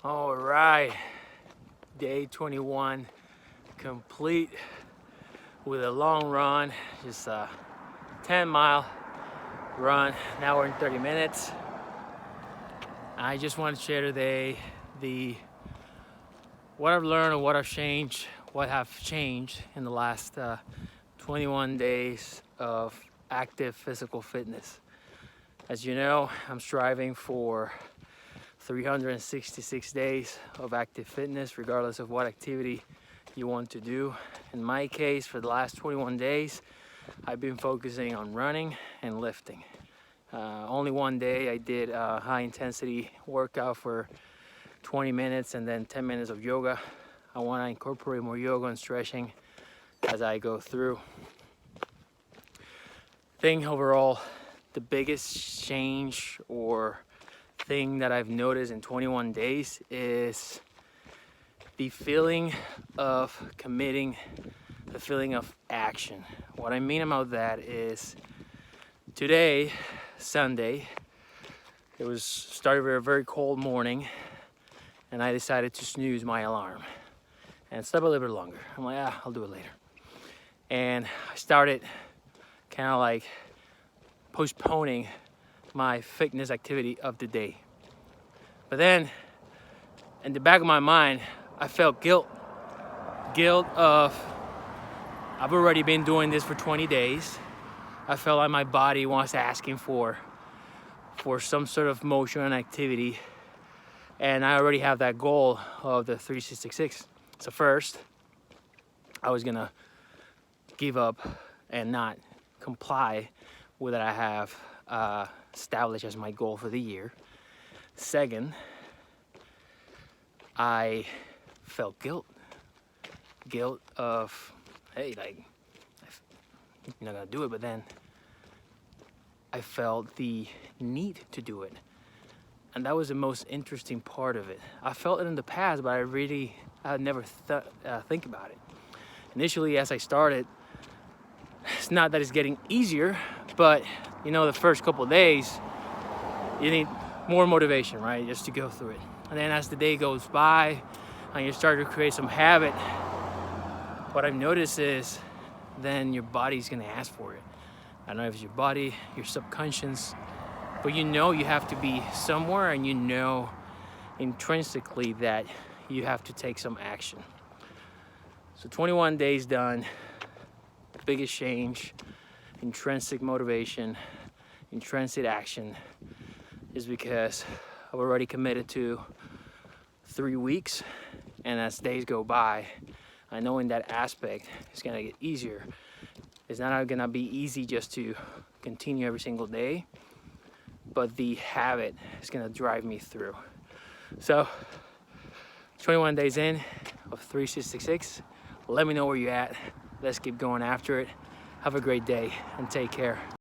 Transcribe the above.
All right, day 21 complete with a long run, just a 10-mile run. Now we're in 30 minutes. I just want to share today what I've learned and what have changed in the last 21 days of active physical fitness. As you know, I'm striving for 366 days of active fitness, regardless of what activity you want to do. In my case, for the last 21 days, I've been focusing on running and lifting. Only one day I did a high intensity workout for 20 minutes and then 10 minutes of yoga. I want to incorporate more yoga and stretching as I go through. I think overall, the biggest change or thing that I've noticed in 21 days is the feeling of committing, the feeling of action. What I mean about that is today, Sunday, it started with a very cold morning, and I decided to snooze my alarm and sleep a little bit longer. I'm like, I'll do it later. And I started kind of like postponing my fitness activity of the day. But then in the back of my mind, I felt guilt of I've already been doing this for 20 days. I felt like my body was asking for some sort of motion and activity, and I already have that goal of the 366. So first, I was gonna give up and not comply with what I have established as my goal for the year. Second, I felt guilt of, hey, like, you're not gonna do it, but then I felt the need to do it. And that was the most interesting part of it. I felt it in the past, but I never think about it. Initially, as I started, it's not that it's getting easier, but you know, the first couple of days, you need more motivation, right? Just to go through it. And then as the day goes by and you start to create some habit, what I've noticed is then your body's gonna ask for it. I don't know if it's your body, your subconscious, but you know you have to be somewhere, and you know intrinsically that you have to take some action. So 21 days done, biggest change, intrinsic motivation, intrinsic action, is because I've already committed to 3 weeks, and as days go by, I know in that aspect it's gonna get easier. It's not gonna be easy just to continue every single day, but the habit is gonna drive me through. So 21 days in of 366, let me know where you're at. Let's keep going after it. Have a great day and take care.